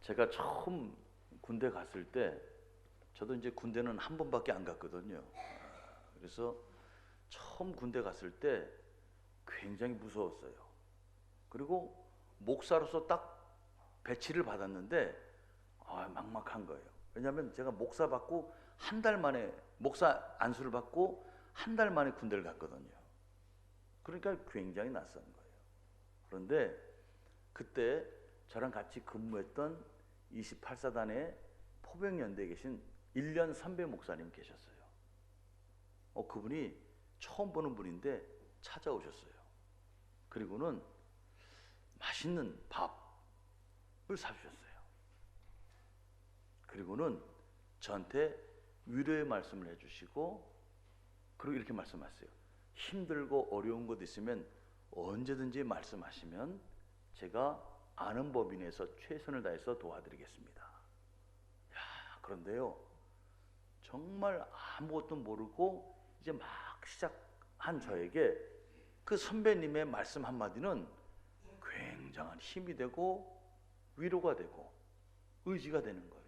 제가 처음 군대 갔을 때, 저도 이제 군대는 한 번밖에 안 갔거든요. 그래서 처음 군대 갔을 때 굉장히 무서웠어요. 그리고 목사로서 딱 배치를 받았는데 막막한 거예요. 왜냐하면 제가 목사 받고 한 달 만에, 목사 안수를 받고 한 달 만에 군대를 갔거든요. 그러니까 굉장히 낯선 거예요. 그런데 그때 저랑 같이 근무했던 28사단의 포병연대에 계신 1년 선배 목사님 계셨어요. 그분이 처음 보는 분인데 찾아오셨어요. 그리고는 맛있는 밥을 사주셨어요. 그리고는 저한테 위로의 말씀을 해주시고, 그리고 이렇게 말씀하세요. 힘들고 어려운 것 있으면 언제든지 말씀하시면 제가 아는 법인에서 최선을 다해서 도와드리겠습니다. 그런데요, 정말 아무것도 모르고 이제 막 시작한 저에게 그 선배님의 말씀 한마디는 굉장한 힘이 되고 위로가 되고 의지가 되는 거예요.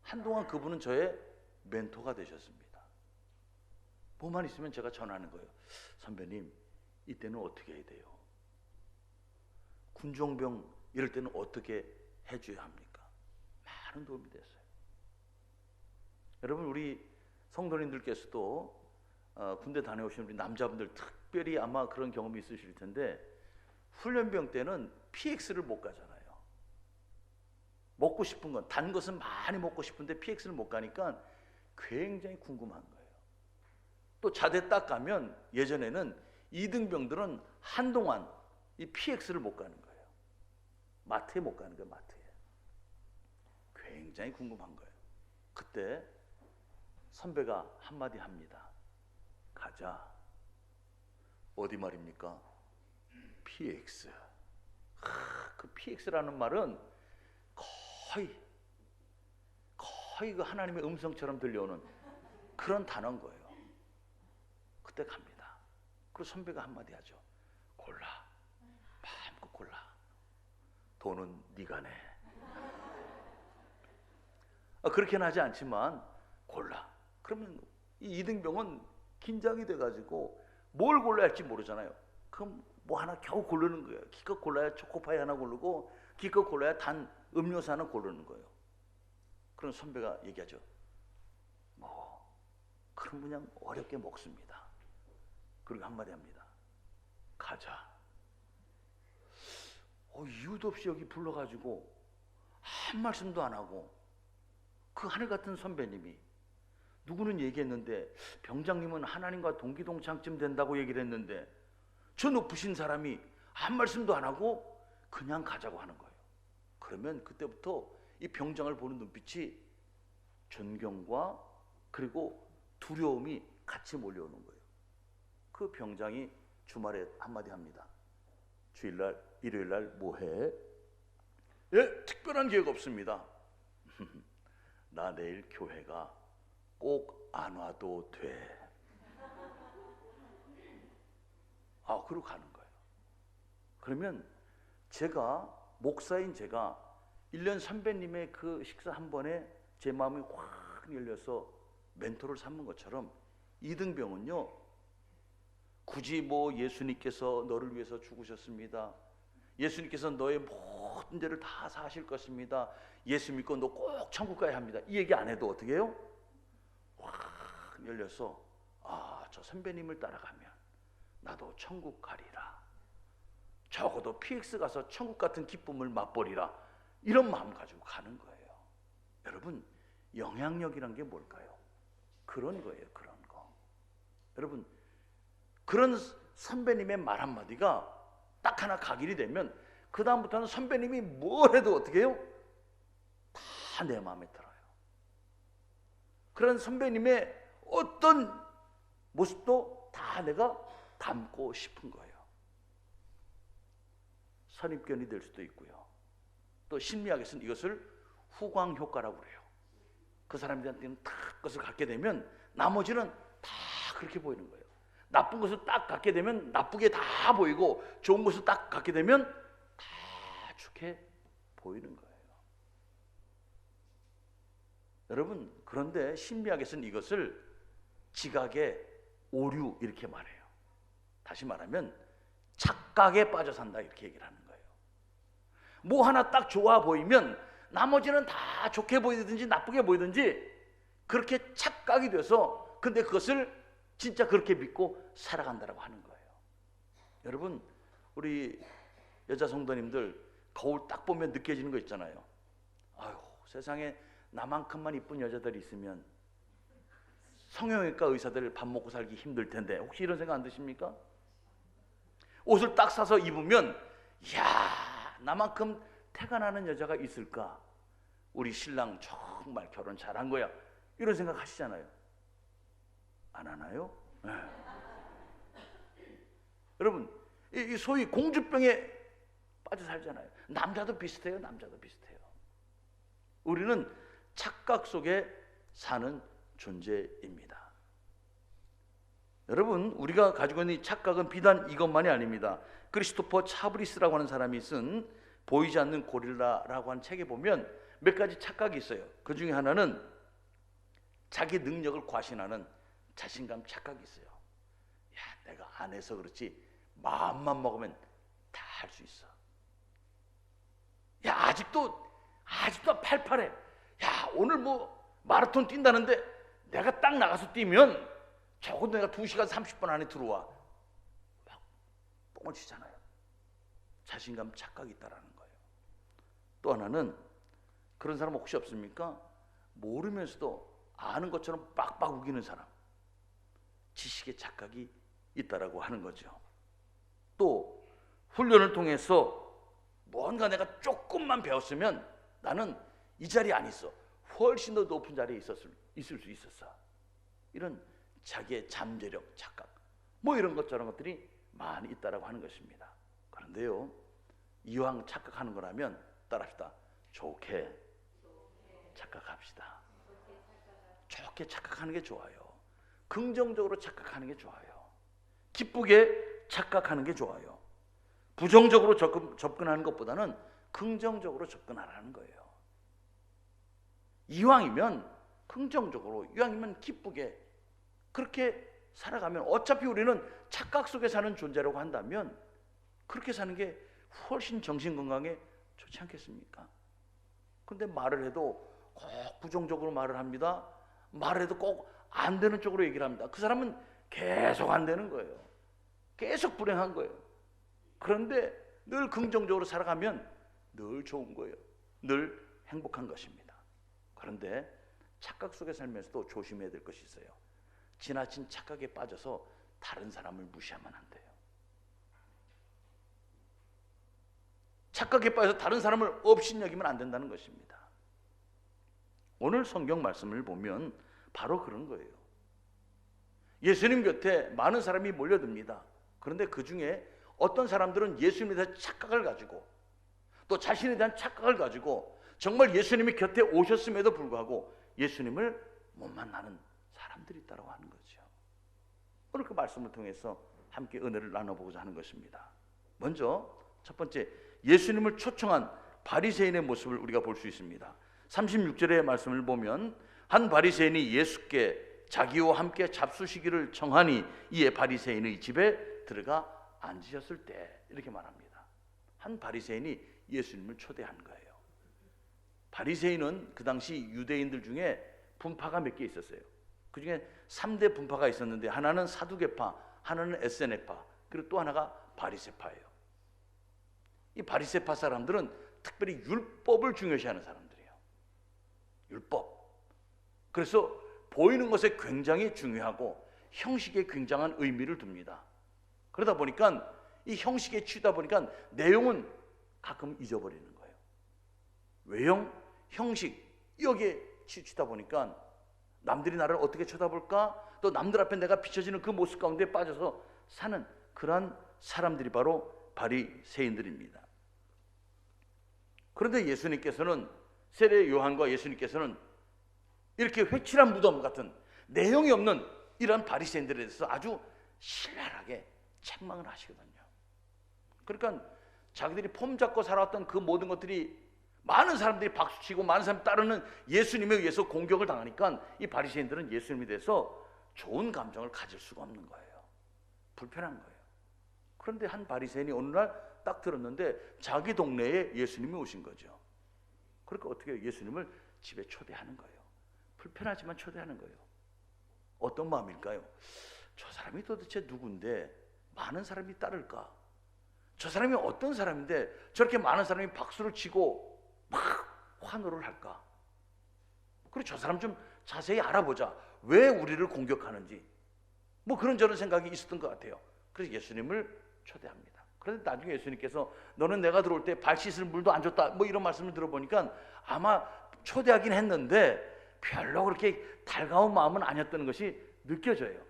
한동안 그분은 저의 멘토가 되셨습니다. 뭐만 있으면 제가 전하는 거예요. 선배님, 이때는 어떻게 해야 돼요? 군종병 이럴 때는 어떻게 해줘야 합니까? 많은 도움이 됐어요. 여러분, 우리 성도님들께서도 군대 다녀오신 우리 남자분들 특별히 아마 그런 경험이 있으실 텐데, 훈련병 때는 PX를 못 가잖아요. 먹고 싶은 건, 단 것은 많이 먹고 싶은데 PX를 못 가니까 굉장히 궁금한 거예요. 또 자대 딱 가면 예전에는 2등병들은 한동안 이 PX를 못 가는 거예요. 마트에 못 가는 거예요. 마트에. 굉장히 궁금한 거예요. 그때 선배가 한마디 합니다. 가자. 어디 말입니까? PX. 그 PX라는 말은 거의 그 하나님의 음성처럼 들려오는 그런 단어인 거예요. 그때 갑니다. 그리고 선배가 한마디 하죠. 골라. 마음껏 골라. 돈은 네가 내. 그렇게는 하지 않지만 골라. 그러면 이 이등병은 긴장이 돼가지고 뭘 골라야 할지 모르잖아요. 그럼 뭐 하나 겨우 고르는 거예요. 기껏 골라야 초코파이 하나 고르고, 기껏 골라야 단 음료수 하나 고르는 거예요. 그럼 선배가 얘기하죠. 그럼 그냥 어렵게 먹습니다. 그리고 한마디 합니다. 가자. 이유도 없이 여기 불러가지고 한 말씀도 안 하고, 그 하늘 같은 선배님이, 누구는 얘기했는데 병장님은 하나님과 동기동창쯤 된다고 얘기를 했는데, 저 높으신 사람이 한 말씀도 안 하고 그냥 가자고 하는 거예요. 그러면 그때부터 이 병장을 보는 눈빛이 존경과 그리고 두려움이 같이 몰려오는 거예요. 그 병장이 주말에 한마디 합니다. 주일날, 일요일날 뭐해? 예, 특별한 계획 없습니다. 나 내일 교회가 꼭 안 와도 돼. 그러고 가는 거예요. 그러면 제가, 목사인 제가 1년 선배님의 그 식사 한 번에 제 마음이 확 열려서 멘토를 삼은 것처럼, 이등병은요, 굳이 예수님께서 너를 위해서 죽으셨습니다. 예수님께서 너의 모든 죄를 다 사하실 것입니다. 예수 믿고 너 꼭 천국 가야 합니다. 이 얘기 안 해도 어떻게 해요? 확 열려서 저 선배님을 따라가면 나도 천국 가리라. 적어도 PX 가서 천국 같은 기쁨을 맛보리라. 이런 마음 가지고 가는 거예요. 여러분, 영향력이란 게 뭘까요? 그런 거예요. 그런 거. 여러분, 그런 선배님의 말 한마디가 딱 하나 각인이 되면 그 다음부터는 선배님이 뭘 해도 어떻게 해요? 다 내 마음에 들어요. 그런 선배님의 어떤 모습도 다 내가 닮고 싶은 거예요. 선입견이 될 수도 있고요. 또 심리학에서는 이것을 후광 효과라고 그래요. 그 사람들한테는 딱 그것을 갖게 되면 나머지는 다 그렇게 보이는 거예요. 나쁜 것을 딱 갖게 되면 나쁘게 다 보이고, 좋은 것을 딱 갖게 되면 다 좋게 보이는 거예요. 여러분, 그런데 심리학에서는 이것을 지각의 오류 이렇게 말해요. 다시 말하면 착각에 빠져 산다 이렇게 얘기를 하는 거예요. 뭐 하나 딱 좋아 보이면 나머지는 다 좋게 보이든지 나쁘게 보이든지 그렇게 착각이 돼서 근데 그것을 진짜 그렇게 믿고 살아간다고 하는 거예요. 여러분, 우리 여자 성도님들 거울 딱 보면 느껴지는 거 있잖아요. 아유, 세상에 나만큼만 이쁜 여자들이 있으면 성형외과 의사들 밥 먹고 살기 힘들 텐데 혹시 이런 생각 안 드십니까? 옷을 딱 사서 입으면 이야, 나만큼 태가 나는 여자가 있을까? 우리 신랑 정말 결혼 잘한 거야. 이런 생각 하시잖아요. 안 하나요? 네. 여러분, 이 소위 공주병에 빠져 살잖아요. 남자도 비슷해요. 남자도 비슷해요. 우리는 착각 속에 사는 존재입니다. 여러분, 우리가 가지고 있는 이 착각은 비단 이것만이 아닙니다. 크리스토퍼 차브리스라고 하는 사람이 쓴 보이지 않는 고릴라라고 하는 책에 보면 몇 가지 착각이 있어요. 그 중에 하나는 자기 능력을 과신하는 자신감 착각이 있어요. 야, 내가 안 해서 그렇지 마음만 먹으면 다 할 수 있어. 야, 아직도 팔팔해. 야, 오늘 뭐 마라톤 뛴다는데 내가 딱 나가서 뛰면 적어도 내가 2시간 30분 안에 들어와. 막 뻥을 치잖아요. 자신감 착각이 있다라는 거예요. 또 하나는 그런 사람 혹시 없습니까? 모르면서도 아는 것처럼 빡빡 우기는 사람. 지식의 착각이 있다라고 하는 거죠. 또 훈련을 통해서 뭔가 내가 조금만 배웠으면 나는 이 자리에 안 있어. 훨씬 더 높은 자리에 있을 수 있었어. 이런 자기의 잠재력, 착각, 뭐 이런 것처럼 것들이 많이 있다라고 하는 것입니다. 그런데요, 이왕 착각하는 거라면 따라합시다. 좋게 착각합시다. 좋게 착각하는 게 좋아요. 긍정적으로 착각하는 게 좋아요. 기쁘게 착각하는 게 좋아요. 부정적으로 접근하는 것보다는 긍정적으로 접근하라는 거예요. 이왕이면 긍정적으로, 이왕이면 기쁘게 그렇게 살아가면 어차피 우리는 착각 속에 사는 존재라고 한다면 그렇게 사는 게 훨씬 정신 건강에 좋지 않겠습니까? 근데 말을 해도 꼭 부정적으로 말을 합니다. 말을 해도 꼭 안 되는 쪽으로 얘기를 합니다. 그 사람은 계속 안 되는 거예요. 계속 불행한 거예요. 그런데 늘 긍정적으로 살아가면 늘 좋은 거예요. 늘 행복한 것입니다. 그런데 착각 속에 살면서도 조심해야 될 것이 있어요. 지나친 착각에 빠져서 다른 사람을 무시하면 안 돼요. 착각에 빠져서 다른 사람을 업신여기면 안 된다는 것입니다. 오늘 성경 말씀을 보면 바로 그런 거예요. 예수님 곁에 많은 사람이 몰려듭니다. 그런데 그 중에 어떤 사람들은 예수님에 대한 착각을 가지고 또 자신에 대한 착각을 가지고 정말 예수님이 곁에 오셨음에도 불구하고 예수님을 못 만나는 사람들이 있다고 하는 거죠. 오늘 그 말씀을 통해서 함께 은혜를 나눠보고자 하는 것입니다. 먼저 첫 번째, 예수님을 초청한 바리새인의 모습을 우리가 볼 수 있습니다. 36절의 말씀을 보면 한 바리새인이 예수께 자기와 함께 잡수시기를 청하니 이에 바리새인의 집에 들어가 앉으셨을 때, 이렇게 말합니다. 한 바리새인이 예수님을 초대한 거예요. 바리새인은 그 당시 유대인들 중에 분파가 몇 개 있었어요. 그 중에 3대 분파가 있었는데 하나는 사두개파, 하나는 에세네파, 그리고 또 하나가 바리새파예요. 이 바리새파 사람들은 특별히 율법을 중요시하는 사람들이에요. 율법. 그래서 보이는 것에 굉장히 중요하고 형식에 굉장한 의미를 둡니다. 그러다 보니까 이 형식에 치다 보니까 내용은 가끔 잊어버리는 거예요. 외형, 형식, 여기에 치우치다 보니까 남들이 나를 어떻게 쳐다볼까? 또 남들 앞에 내가 비춰지는 그 모습 가운데 빠져서 사는 그러한 사람들이 바로 바리새인들입니다. 그런데 예수님께서는, 세례 요한과 예수님께서는 이렇게 회칠한 무덤 같은 내용이 없는 이런 바리새인들에 대해서 아주 신랄하게 책망을 하시거든요. 그러니까 자기들이 폼 잡고 살아왔던 그 모든 것들이 많은 사람들이 박수치고 많은 사람이 따르는 예수님에 의해서 공격을 당하니까 이 바리새인들은 예수님에 대해서 좋은 감정을 가질 수가 없는 거예요. 불편한 거예요. 그런데 한 바리새인이 어느 날 딱 들었는데 자기 동네에 예수님이 오신 거죠. 그러니까 어떻게 해요? 예수님을 집에 초대하는 거예요. 불편하지만 초대하는 거예요. 어떤 마음일까요? 저 사람이 도대체 누군데 많은 사람이 따를까? 저 사람이 어떤 사람인데 저렇게 많은 사람이 박수를 치고 막 환호를 할까? 그리고 저 사람 좀 자세히 알아보자. 왜 우리를 공격하는지. 뭐 그런저런 생각이 있었던 것 같아요. 그래서 예수님을 초대합니다. 그런데 나중에 예수님께서 너는 내가 들어올 때 발 씻을 물도 안 줬다 뭐 이런 말씀을 들어보니까 아마 초대하긴 했는데 별로 그렇게 달가운 마음은 아니었다는 것이 느껴져요.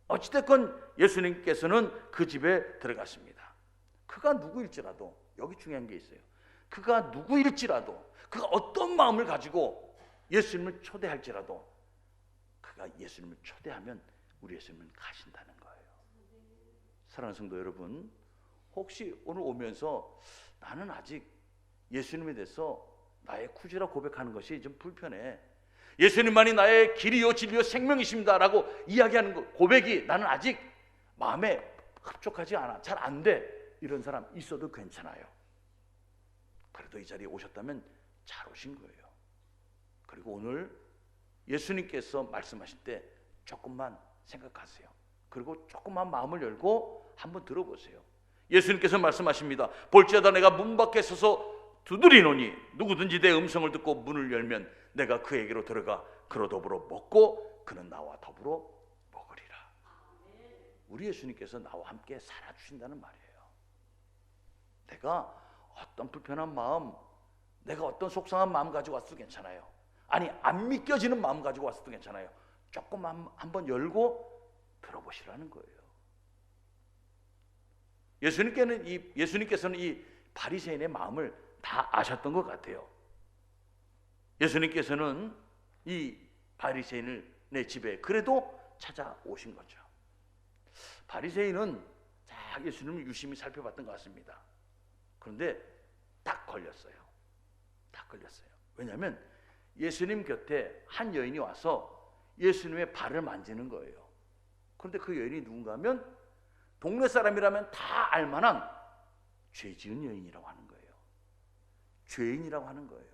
어찌됐건 예수님께서는 그 집에 들어갔습니다. 그가 누구일지라도, 여기 중요한 게 있어요. 그가 누구일지라도, 그가 어떤 마음을 가지고 예수님을 초대할지라도 그가 예수님을 초대하면 우리 예수님은 가신다는 거예요. 사랑하는 성도 여러분, 혹시 오늘 오면서 나는 아직 예수님에 대해서 나의 구주라 고백하는 것이 좀 불편해. 예수님만이 나의 길이요 진리요 생명이십니다 라고 이야기하는 거, 고백이 나는 아직 마음에 흡족하지 않아, 잘 안 돼. 이런 사람 있어도 괜찮아요. 그래도 이 자리에 오셨다면 잘 오신 거예요. 그리고 오늘 예수님께서 말씀하실 때 조금만 생각하세요. 그리고 조금만 마음을 열고 한번 들어보세요. 예수님께서 말씀하십니다. 볼지어다 내가 문 밖에 서서 두드리노니 누구든지 내 음성을 듣고 문을 열면 내가 그에게로 들어가 그로 더불어 먹고 그는 나와 더불어 먹으리라. 우리 예수님께서 나와 함께 살아주신다는 말이에요. 내가 어떤 불편한 마음, 내가 어떤 속상한 마음 가지고 왔어도 괜찮아요. 아니 안 믿겨지는 마음 가지고 왔어도 괜찮아요. 조금만 한번 열고 들어보시라는 거예요. 예수님께서는 이 바리새인의 마음을 다 아셨던 것 같아요. 예수님께서는 이 바리새인을 내 집에 그래도 찾아오신 거죠. 바리새인은 딱 예수님을 유심히 살펴봤던 것 같습니다. 그런데 딱 걸렸어요. 딱 걸렸어요. 왜냐하면 예수님 곁에 한 여인이 와서 예수님의 발을 만지는 거예요. 그런데 그 여인이 누군가 하면 동네 사람이라면 다 알만한 죄 지은 여인이라고 하는 거예요. 죄인이라고 하는 거예요.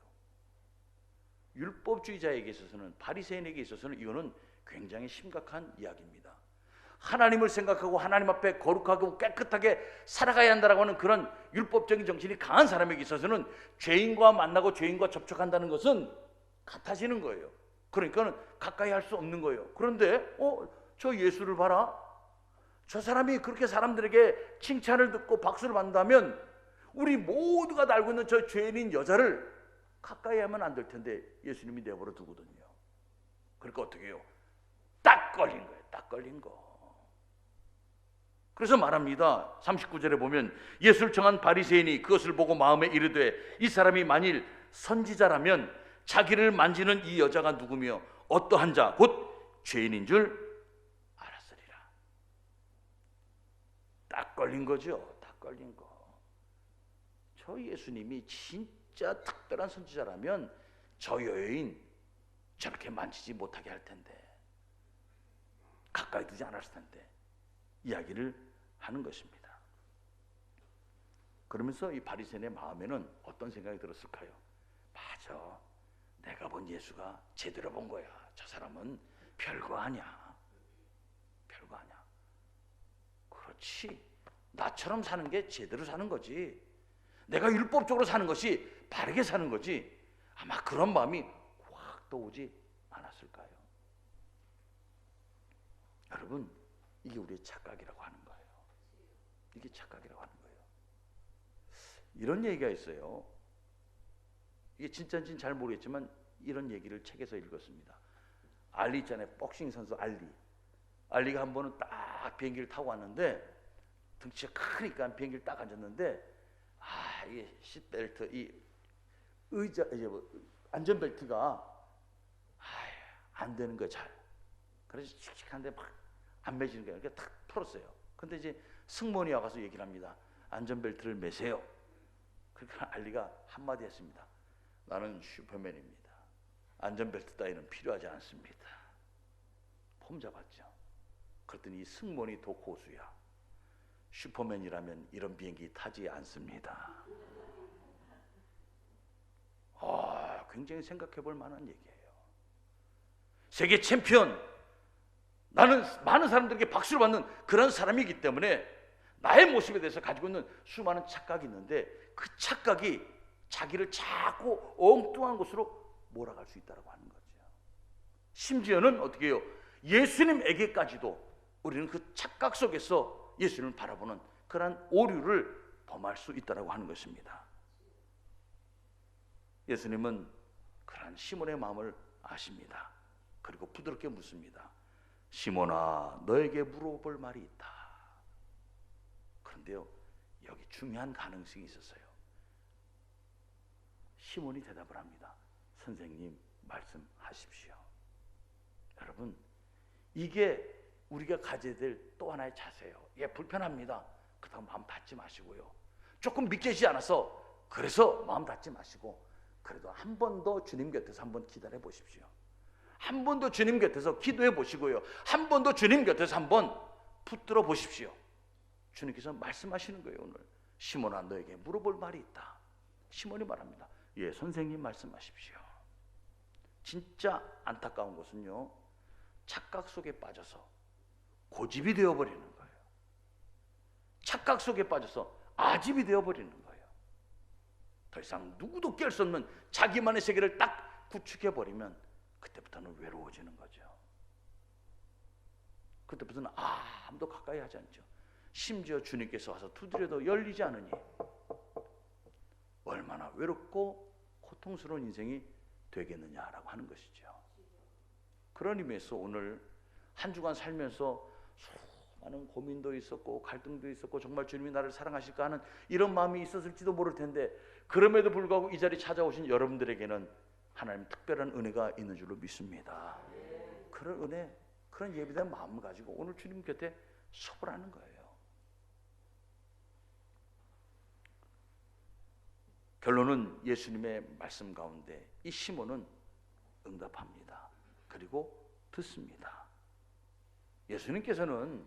율법주의자에게 있어서는, 바리새인에게 있어서는 이거는 굉장히 심각한 이야기입니다. 하나님을 생각하고 하나님 앞에 거룩하고 깨끗하게 살아가야 한다라고 하는 그런 율법적인 정신이 강한 사람에게 있어서는 죄인과 만나고 죄인과 접촉한다는 것은 같아지는 거예요. 그러니까 가까이 할 수 없는 거예요. 그런데 저 예수를 봐라. 저 사람이 그렇게 사람들에게 칭찬을 듣고 박수를 받는다면 우리 모두가 다 알고 있는 저 죄인인 여자를 가까이 하면 안 될 텐데 예수님이 내버려 두거든요. 그러니까 어떻게 해요? 딱 걸린 거예요. 딱 걸린 거. 그래서 말합니다. 39절에 보면 예수를 청한 바리새인이 그것을 보고 마음에 이르되 이 사람이 만일 선지자라면 자기를 만지는 이 여자가 누구며 어떠한 자 곧 죄인인 줄 알았으리라. 딱 걸린 거죠. 딱 걸린 거. 저 예수님이 진짜 특별한 선지자라면 저 여인 저렇게 만지지 못하게 할 텐데, 가까이 두지 않았을 텐데 이야기를 하는 것입니다. 그러면서 이 바리새인의 마음에는 어떤 생각이 들었을까요? 맞아, 내가 본 예수가 제대로 본 거야. 저 사람은 별거 아니야. 별거 아니야. 그렇지, 나처럼 사는 게 제대로 사는 거지. 내가 율법적으로 사는 것이 바르게 사는 거지. 아마 그런 마음이 확 떠오지 않았을까요? 여러분, 이게 우리의 착각이라고 하는 거예요. 이게 착각이라고 하는 거예요. 이런 얘기가 있어요. 이게 진짜인지는 잘 모르겠지만 이런 얘기를 책에서 읽었습니다. 알리 있잖아요. 복싱 선수 알리가 한 번은 딱 비행기를 타고 왔는데 등치가 크니까 비행기를 딱 앉았는데 이게 시트벨트, 이 의자, 안전벨트가 안 되는 거예요. 잘. 그래서 칙칙한데 막 안 매지는 거예요. 그러니까 탁 풀었어요. 근데 이제 승무원이 와서 얘기를 합니다. 안전벨트를 매세요. 그러니까 알리가 한마디 했습니다. 나는 슈퍼맨입니다. 안전벨트 따위는 필요하지 않습니다. 폼 잡았죠. 그랬더니 이 승무원이 더 고수야. 슈퍼맨이라면 이런 비행기 타지 않습니다. 굉장히 생각해 볼 만한 얘기예요. 세계 챔피언, 나는 많은 사람들에게 박수를 받는 그런 사람이기 때문에 나의 모습에 대해서 가지고 있는 수많은 착각이 있는데 그 착각이 자기를 자꾸 엉뚱한 곳으로 몰아갈 수 있다고 하는 거죠. 심지어는 어떻게 해요? 예수님에게까지도 우리는 그 착각 속에서 예수님을 바라보는 그러한 오류를 범할 수 있다고 하는 것입니다. 예수님은 그러한 시몬의 마음을 아십니다. 그리고 부드럽게 묻습니다. 시몬아, 너에게 물어볼 말이 있다. 그런데요, 여기 중요한 가능성이 있었어요. 시몬이 대답을 합니다. 선생님, 말씀하십시오. 여러분, 이게 우리가 가져야 될 또 하나의 자세예요. 예, 불편합니다. 그렇다고 마음 닫지 마시고요. 조금 믿기지 않아서 그래서 마음 닫지 마시고 그래도 한 번 더 주님 곁에서 한번 기다려 보십시오. 한 번 더 주님 곁에서 기도해 보시고요. 한 번 더 주님 곁에서 한번 붙들어 보십시오. 주님께서 말씀하시는 거예요. 오늘 시몬아, 너에게 물어볼 말이 있다. 시몬이 말합니다. 예, 선생님 말씀하십시오. 진짜 안타까운 것은요, 착각 속에 빠져서 고집이 되어버리는 거예요. 착각 속에 빠져서 아집이 되어버리는 거예요. 더 이상 누구도 깰 수 없는 자기만의 세계를 딱 구축해버리면 그때부터는 외로워지는 거죠. 그때부터는 아무도 가까이 하지 않죠. 심지어 주님께서 와서 두드려도 열리지 않으니 얼마나 외롭고 고통스러운 인생이 되겠느냐라고 하는 것이죠. 그런 의미에서 오늘 한 주간 살면서 수많은 고민도 있었고 갈등도 있었고 정말 주님이 나를 사랑하실까 하는 이런 마음이 있었을지도 모를 텐데 그럼에도 불구하고 이 자리에 찾아오신 여러분들에게는 하나님 특별한 은혜가 있는 줄로 믿습니다. 그런 은혜, 그런 예비된 마음을 가지고 오늘 주님 곁에 서보라는 거예요. 결론은 예수님의 말씀 가운데 이 시몬은 응답합니다. 그리고 듣습니다. 예수님께서는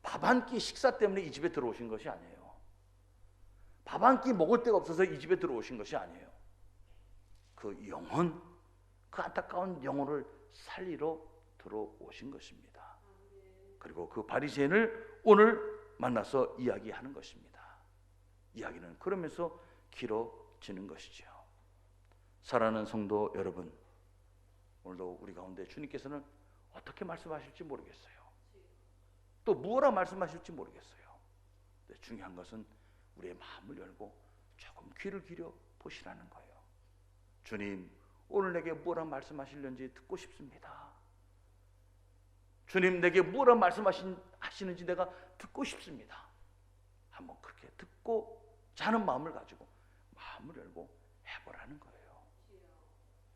밥 한 끼 식사 때문에 이 집에 들어오신 것이 아니에요. 밥 한 끼 먹을 데가 없어서 이 집에 들어오신 것이 아니에요. 그 영혼, 그 안타까운 영혼을 살리러 들어오신 것입니다. 그리고 그 바리새인을 오늘 만나서 이야기하는 것입니다. 이야기는 그러면서 길어지는 것이죠. 사랑하는 성도 여러분, 오늘도 우리 가운데 주님께서는 어떻게 말씀하실지 모르겠어요. 또 무엇라 말씀하실지 모르겠어요. 근데 중요한 것은 우리의 마음을 열고 조금 귀를 기울여 보시라는 거예요. 주님, 오늘 내게 무엇라 말씀하시는지 듣고 싶습니다. 주님, 내게 무엇라 말씀하시는지 내가 듣고 싶습니다. 한번 그렇게 듣고 자는 마음을 가지고 마음을 열고 해보라는 거예요.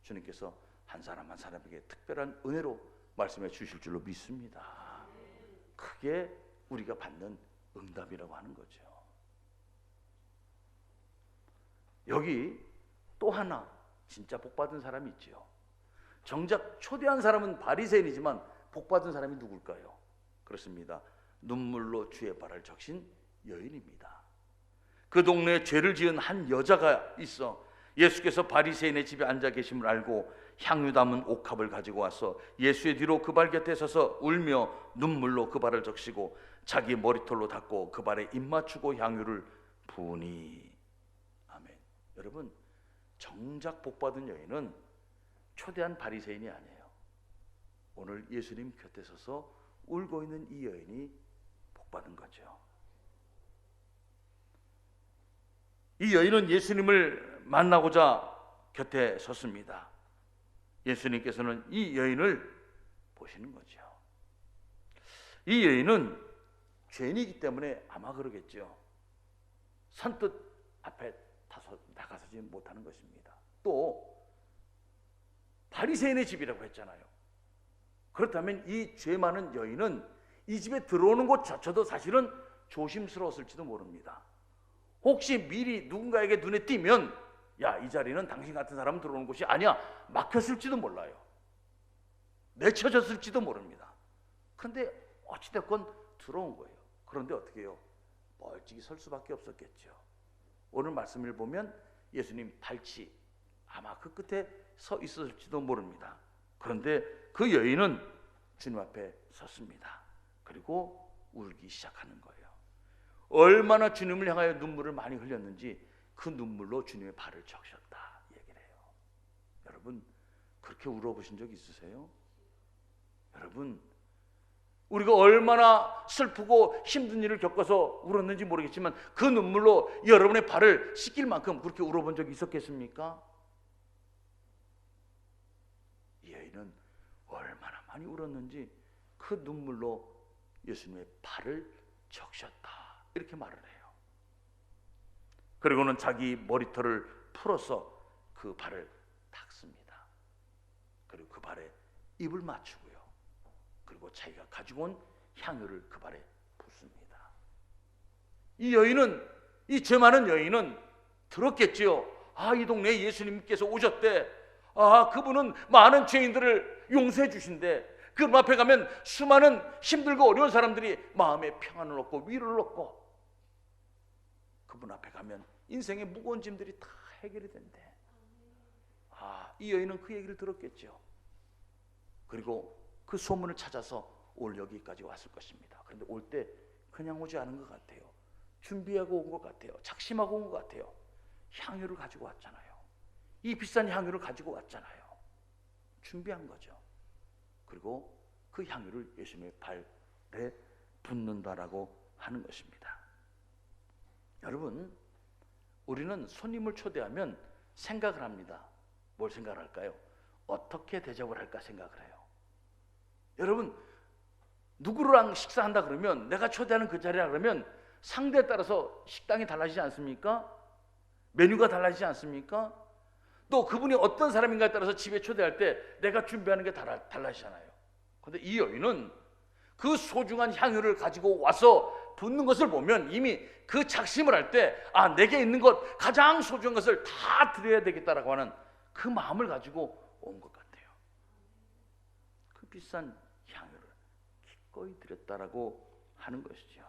주님께서 한 사람 한 사람에게 특별한 은혜로 말씀해 주실 줄로 믿습니다. 그게 우리가 받는 응답이라고 하는 거죠. 여기 또 하나 진짜 복받은 사람이 있지요. 정작 초대한 사람은 바리새인이지만 복받은 사람이 누굴까요? 그렇습니다. 눈물로 주의 발을 적신 여인입니다. 그 동네에 죄를 지은 한 여자가 있어 예수께서 바리새인의 집에 앉아 계심을 알고 향유 담은 옥합을 가지고 와서 예수의 뒤로 그 발 곁에 서서 울며 눈물로 그 발을 적시고 자기 머리털로 닦고 그 발에 입 맞추고 향유를 부으니. 아멘. 여러분, 정작 복받은 여인은 초대한 바리새인이 아니에요. 오늘 예수님 곁에 서서 울고 있는 이 여인이 복받은 거죠. 이 여인은 예수님을 만나고자 곁에 섰습니다. 예수님께서는 이 여인을 보시는 거죠. 이 여인은 죄인이기 때문에 아마 그러겠죠. 선뜻 앞에 다가서지 못하는 것입니다. 또 바리새인의 집이라고 했잖아요. 그렇다면 이 죄 많은 여인은 이 집에 들어오는 것조차도 사실은 조심스러웠을지도 모릅니다. 혹시 미리 누군가에게 눈에 띄면 야, 이 자리는 당신 같은 사람 들어오는 곳이 아니야. 막혔을지도 몰라요. 내쳐졌을지도 모릅니다. 그런데 어찌됐건 들어온 거예요. 그런데 어떻게 해요? 멀찍이 설 수밖에 없었겠죠. 오늘 말씀을 보면 예수님 발치 아마 그 끝에 서 있었을지도 모릅니다. 그런데 그 여인은 주님 앞에 섰습니다. 그리고 울기 시작하는 거예요. 얼마나 주님을 향하여 눈물을 많이 흘렸는지 그 눈물로 주님의 발을 적셨다 얘기를 해요. 여러분, 그렇게 울어보신 적 있으세요? 여러분, 우리가 얼마나 슬프고 힘든 일을 겪어서 울었는지 모르겠지만 그 눈물로 여러분의 발을 씻길 만큼 그렇게 울어본 적이 있었겠습니까? 이 여인은 얼마나 많이 울었는지 그 눈물로 예수님의 발을 적셨다 이렇게 말을 해요. 그리고는 자기 머리털을 풀어서 그 발을 닦습니다. 그리고 그 발에 입을 맞추고요. 그리고 자기가 가지고 온 향유를 그 발에 붓습니다. 이 여인은, 이 죄 많은 여인은 들었겠지요. 아, 이 동네에 예수님께서 오셨대. 아, 그분은 많은 죄인들을 용서해 주신대. 그 앞에 가면 수많은 힘들고 어려운 사람들이 마음에 평안을 얻고 위로를 얻고, 그분 앞에 가면 인생의 무거운 짐들이 다 해결이 된대. 아, 이 여인은 그 얘기를 들었겠죠. 그리고 그 소문을 찾아서 올 여기까지 왔을 것입니다. 그런데 올 때 그냥 오지 않은 것 같아요. 준비하고 온 것 같아요. 작심하고 온 것 같아요. 향유를 가지고 왔잖아요. 이 비싼 향유를 가지고 왔잖아요. 준비한 거죠. 그리고 그 향유를 예수님의 발에 붓는다라고 하는 것입니다. 여러분, 우리는 손님을 초대하면 생각을 합니다. 뭘 생각할까요? 어떻게 대접을 할까 생각을 해요. 여러분, 누구랑 식사한다 그러면, 내가 초대하는 그 자리라 그러면 상대에 따라서 식당이 달라지지 않습니까? 메뉴가 달라지지 않습니까? 또 그분이 어떤 사람인가에 따라서 집에 초대할 때 내가 준비하는 게 달라지잖아요. 그런데 이 여인은 그 소중한 향유를 가지고 와서 붓는 것을 보면 이미 그 작심을 할 때, 아, 내게 있는 것, 가장 소중한 것을 다 드려야 되겠다라고 하는 그 마음을 가지고 온 것 같아요. 그 비싼 향유를 기꺼이 드렸다라고 하는 것이죠.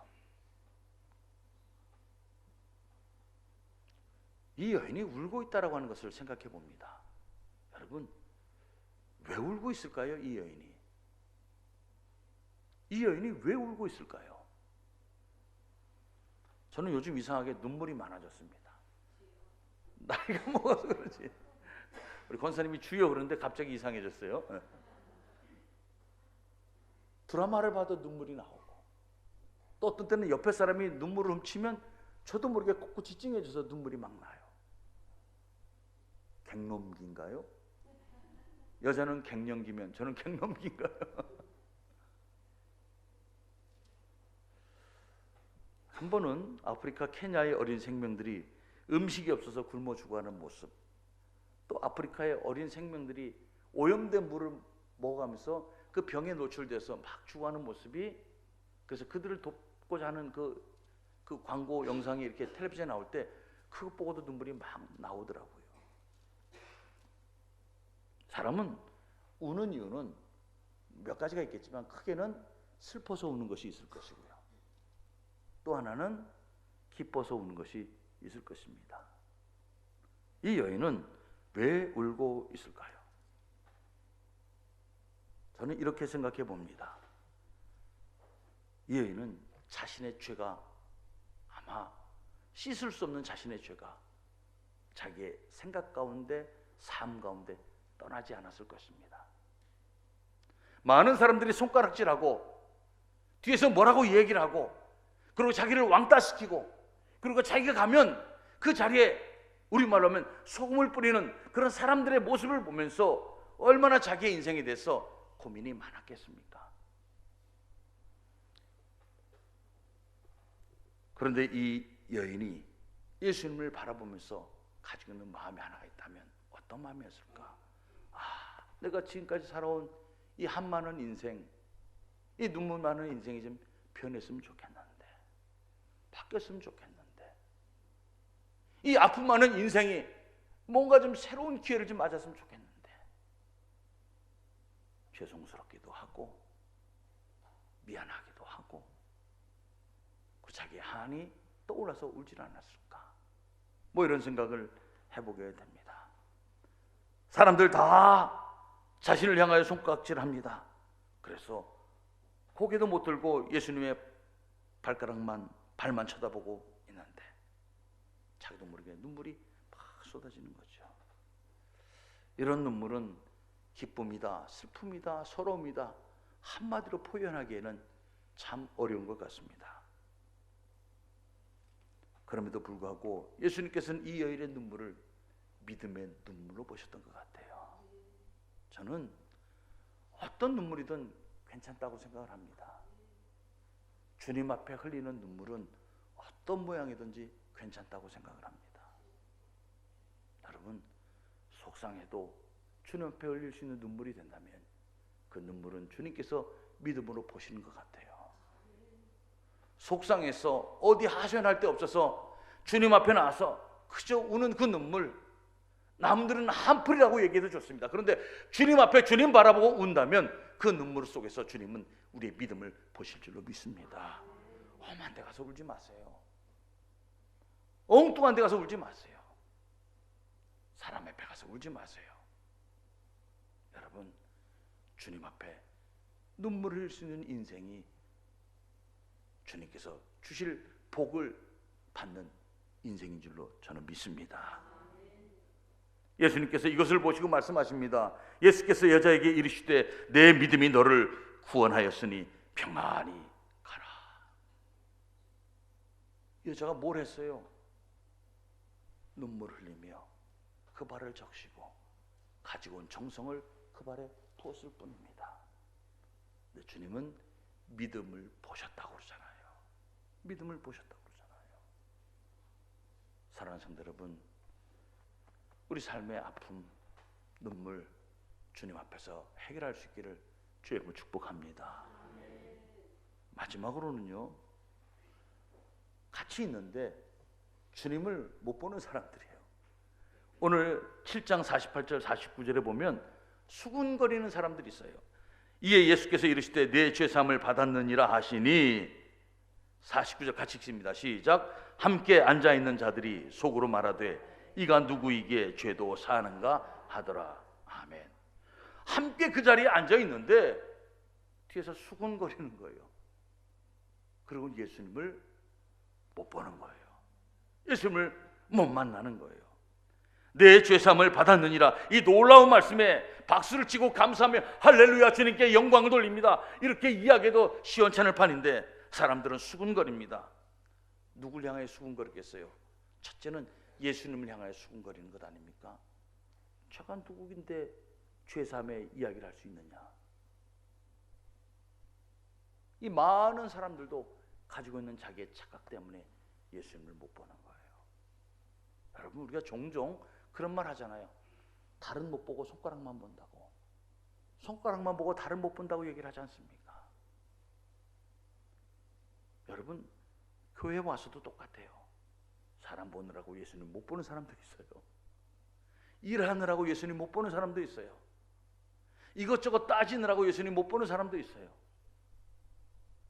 이 여인이 울고 있다라고 하는 것을 생각해 봅니다. 여러분, 왜 울고 있을까요? 이 여인이 왜 울고 있을까요? 저는 요즘 이상하게 눈물이 많아졌습니다. 나이가 먹어서 그렇지. 우리 권사님이 주여 그러는데 갑자기 이상해졌어요. 드라마를 봐도 눈물이 나오고, 또 어떤 때는 옆에 사람이 눈물을 훔치면 저도 모르게 꼿꼿이 찡해져서 눈물이 막 나요. 갱년기인가요? 여자는 갱년기면 저는 갱년기인가요? 한 번은 아프리카 케냐의 어린 생명들이 음식이 없어서 굶어 죽어가는 모습, 또 아프리카의 어린 생명들이 오염된 물을 먹어가면서 그 병에 노출돼서 막 죽어가는 모습이, 그래서 그들을 돕고자 하는 그 광고 영상이 이렇게 텔레비전에 나올 때 그것 보고도 눈물이 막 나오더라고요. 사람은 우는 이유는 몇 가지가 있겠지만 크게는 슬퍼서 우는 것이 있을 것이고요, 또 하나는 기뻐서 우는 것이 있을 것입니다. 이 여인은 왜 울고 있을까요? 저는 이렇게 생각해 봅니다. 이 여인은 자신의 죄가, 아마 씻을 수 없는 자신의 죄가 자기의 생각 가운데, 삶 가운데 떠나지 않았을 것입니다. 많은 사람들이 손가락질하고 뒤에서 뭐라고 얘기를 하고, 그리고 자기를 왕따시키고, 그리고 자기가 가면 그 자리에 우리말로 하면 소금을 뿌리는 그런 사람들의 모습을 보면서 얼마나 자기의 인생에 대해서 고민이 많았겠습니까? 그런데 이 여인이 예수님을 바라보면서 가지고 있는 마음이 하나가 있다면 어떤 마음이었을까? 아, 내가 지금까지 살아온 이 한 많은 인생, 이 눈물 많은 인생이 좀 변했으면 좋겠는데, 바뀌었으면 좋겠는데, 이 아픔 많은 인생이 뭔가 좀 새로운 기회를 좀 맞았으면 좋겠는데 죄송스럽기도 하고 미안하기도 하고 그 자기 한이 떠올라서 울질 않았을까, 뭐 이런 생각을 해보게 됩니다. 사람들 다 자신을 향하여 손가락질합니다. 그래서 고개도 못 들고 예수님의 발만 쳐다보고 있는데 자기도 모르게 눈물이 막 쏟아지는 거죠. 이런 눈물은 기쁨이다, 슬픔이다, 서러움이다 한마디로 표현하기에는 참 어려운 것 같습니다. 그럼에도 불구하고 예수님께서는 이 여인의 눈물을 믿음의 눈물로 보셨던 것 같아요. 저는 어떤 눈물이든 괜찮다고 생각을 합니다. 주님 앞에 흘리는 눈물은 어떤 모양이든지 괜찮다고 생각을 합니다. 여러분, 속상해도 주님 앞에 흘릴 수 있는 눈물이 된다면 그 눈물은 주님께서 믿음으로 보시는 것 같아요. 속상해서 어디 하소연할 데 없어서 주님 앞에 나와서 그저 우는 그 눈물, 남들은 한풀이라고 얘기해도 좋습니다. 그런데 주님 앞에 주님 바라보고 운다면 그 눈물 속에서 주님은 우리의 믿음을 보실 줄로 믿습니다. 험한 데 가서 울지 마세요. 엉뚱한 데 가서 울지 마세요. 사람 앞에 가서 울지 마세요. 여러분, 주님 앞에 눈물을 흘릴 수 있는 인생이 주님께서 주실 복을 받는 인생인 줄로 저는 믿습니다. 예수님께서 이것을 보시고 말씀하십니다. 예수께서 여자에게 이르시되 내 믿음이 너를 구원하였으니 평안히 가라. 여자가 뭘 했어요? 눈물을 흘리며 그 발을 적시고 가지고 온 정성을 그 발에 부었을 뿐입니다. 근데 주님은 믿음을 보셨다고 그러잖아요. 믿음을 보셨다고 그러잖아요. 사랑하는 성도 여러분, 우리 삶의 아픔, 눈물 주님 앞에서 해결할 수 있기를 주의 이름으로 축복합니다. 마지막으로는요, 같이 있는데 주님을 못 보는 사람들이에요. 오늘 7장 48절 49절에 보면 수군거리는 사람들이 있어요. 이에 예수께서 이르시되 내 죄사함을 받았느니라 하시니 49절 같이 읽습니다. 시작. 함께 앉아있는 자들이 속으로 말하되 이가 누구이기에 죄도 사는가 하더라. 아멘. 함께 그 자리에 앉아있는데 뒤에서 수군거리는 거예요. 그리고 예수님을 못 보는 거예요. 예수님을 못 만나는 거예요. 내 죄사함을 받았느니라, 이 놀라운 말씀에 박수를 치고 감사하며 할렐루야 주님께 영광을 돌립니다. 이렇게 이야기해도 시원찮을 판인데 사람들은 수군거립니다. 누굴 향하여 수군거리겠어요? 첫째는 예수님을 향하여 수군거리는 것 아닙니까? 제가 누구인데 죄사함의 이야기를 할 수 있느냐? 이 많은 사람들도 가지고 있는 자기의 착각 때문에 예수님을 못 보는 거예요. 여러분, 우리가 종종 그런 말 하잖아요. 다른 못 보고 손가락만 본다고. 손가락만 보고 다른 못 본다고 얘기를 하지 않습니까? 여러분, 교회 와서도 똑같아요. 사람 보느라고 예수님 못 보는 사람도 있어요. 일하느라고 예수님 못 보는 사람도 있어요. 이것저것 따지느라고 예수님 못 보는 사람도 있어요.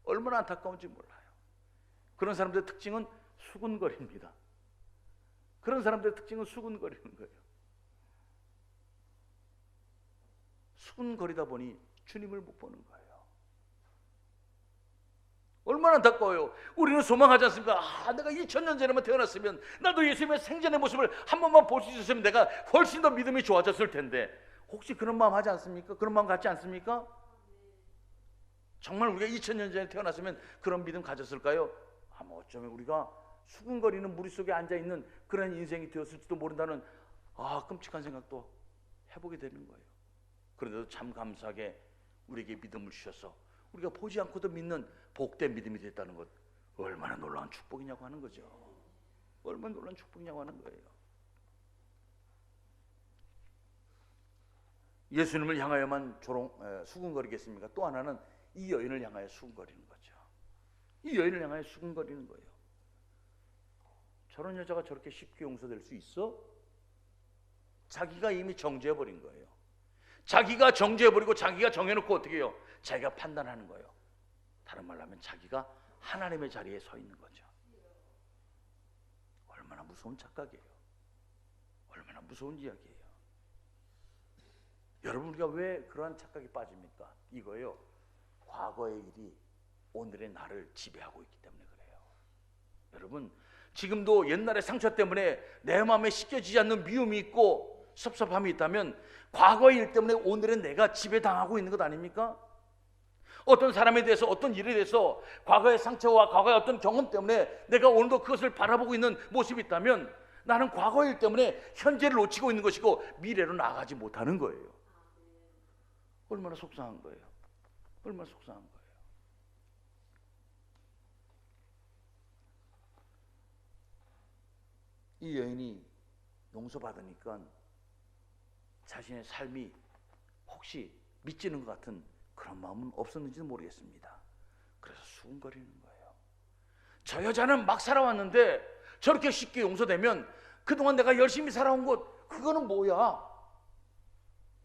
얼마나 안타까운지 몰라요. 그런 사람들의 특징은 수군거립니다. 그런 사람들의 특징은 수군거리는 거예요. 수군거리다 보니 주님을 못 보는 거예요. 얼마나 안타까워요. 우리는 소망하지 않습니까? 내가 2000년 전에만 태어났으면 나도 예수님의 생전의 모습을 한 번만 볼 수 있었으면 내가 훨씬 더 믿음이 좋아졌을 텐데, 혹시 그런 마음 하지 않습니까? 그런 마음 갖지 않습니까? 정말 우리가 2000년 전에 태어났으면 그런 믿음 가졌을까요? 뭐 어쩌면 우리가 수군거리는 무리 속에 앉아있는 그런 인생이 되었을지도 모른다는 끔찍한 생각도 해보게 되는 거예요. 그런데도 참 감사하게 우리에게 믿음을 주셔서 우리가 보지 않고도 믿는 복된 믿음이 됐다는 것, 얼마나 놀라운 축복이냐고 하는 거죠. 얼마나 놀라운 축복이냐고 하는 거예요. 예수님을 향하여만 수군거리겠습니까? 또 하나는 이 여인을 향하여 수군거리는 거죠. 이 여인을 향하여 수군거리는 거예요. 저런 여자가 저렇게 쉽게 용서될 수 있어? 자기가 이미 정죄해버린 거예요. 자기가 정죄해버리고 자기가 정해놓고 어떻게 해요? 자기가 판단하는 거예요. 다른 말로 하면 자기가 하나님의 자리에 서 있는 거죠. 얼마나 무서운 착각이에요. 얼마나 무서운 이야기예요. 여러분, 우리가 왜 그러한 착각에 빠집니까? 이거예요. 과거의 일이 오늘의 나를 지배하고 있기 때문에 그래요. 여러분, 지금도 옛날의 상처 때문에 내 마음에 씻겨지지 않는 미움이 있고 섭섭함이 있다면 과거의 일 때문에 오늘의 내가 지배당하고 있는 것 아닙니까? 어떤 사람에 대해서, 어떤 일에 대해서 과거의 상처와 과거의 어떤 경험 때문에 내가 오늘도 그것을 바라보고 있는 모습이 있다면 나는 과거의 일 때문에 현재를 놓치고 있는 것이고 미래로 나아가지 못하는 거예요. 얼마나 속상한 거예요. 얼마나 속상한 거예요. 이 여인이 용서받으니까 자신의 삶이 혹시 미치는 것 같은 그런 마음은 없었는지는 모르겠습니다. 그래서 수군거리는 거예요. 저 여자는 막 살아왔는데 저렇게 쉽게 용서되면 그동안 내가 열심히 살아온 것 그거는 뭐야?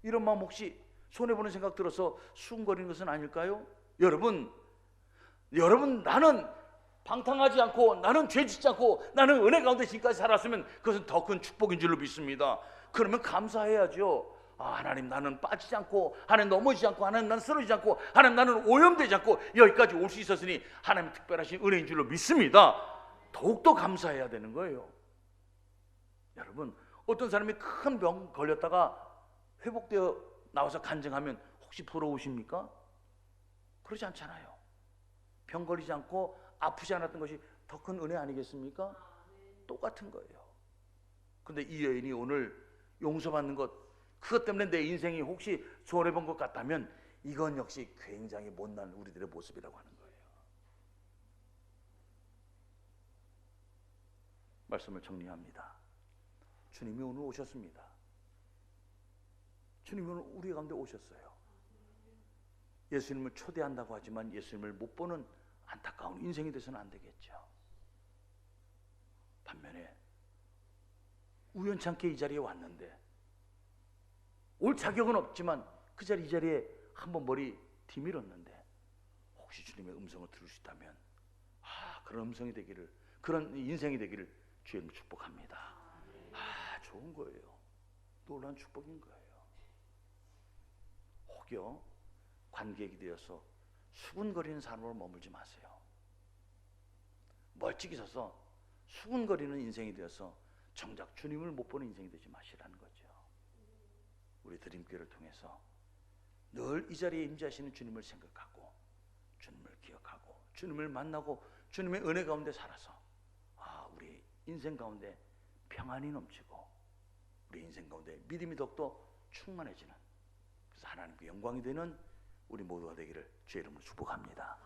이런 마음 혹시 손해보는 생각 들어서 수군거리는 것은 아닐까요? 여러분, 나는 방탕하지 않고 나는 죄짓지 않고 나는 은혜 가운데 지금까지 살았으면 그것은 더 큰 축복인 줄로 믿습니다. 그러면 감사해야죠. 하나님, 나는 빠지지 않고, 하나님 넘어지지 않고, 하나님 나는 쓰러지지 않고, 하나님 나는 오염되지 않고 여기까지 올 수 있었으니 하나님 특별하신 은혜인 줄로 믿습니다. 더욱더 감사해야 되는 거예요. 여러분, 어떤 사람이 큰 병 걸렸다가 회복되어 나와서 간증하면 혹시 부러우십니까? 그러지 않잖아요. 병 걸리지 않고 아프지 않았던 것이 더 큰 은혜 아니겠습니까? 똑같은 거예요. 근데 이 여인이 오늘 용서받는 것, 그것 때문에 내 인생이 혹시 손해본 것 같다면 이건 역시 굉장히 못난 우리들의 모습이라고 하는 거예요. 말씀을 정리합니다. 주님이 오늘 오셨습니다. 주님이 오늘 우리 가운데 오셨어요. 예수님을 초대한다고 하지만 예수님을 못 보는 안타까운 인생이 돼서는 안 되겠죠. 반면에 우연찮게 이 자리에 왔는데 올 자격은 없지만 이 자리에 한번 머리 뒤밀었는데 혹시 주님의 음성을 들을 수 있다면 그런 음성이 되기를, 그런 인생이 되기를 주님을 축복합니다. 좋은 거예요. 놀라운 축복인 거예요. 혹여 관객이 되어서 수군거리는 사람으로 머물지 마세요. 멀찍이 서서 수군거리는 인생이 되어서 정작 주님을 못 보는 인생이 되지 마시라는 거죠. 우리 드림교회를 통해서 늘 이 자리에 임재하시는 주님을 생각하고 주님을 기억하고 주님을 만나고 주님의 은혜 가운데 살아서 우리 인생 가운데 평안이 넘치고 우리 인생 가운데 믿음이 더욱더 충만해지는, 그래서 하나님께 영광이 되는 우리 모두가 되기를 주의 이름으로 축복합니다.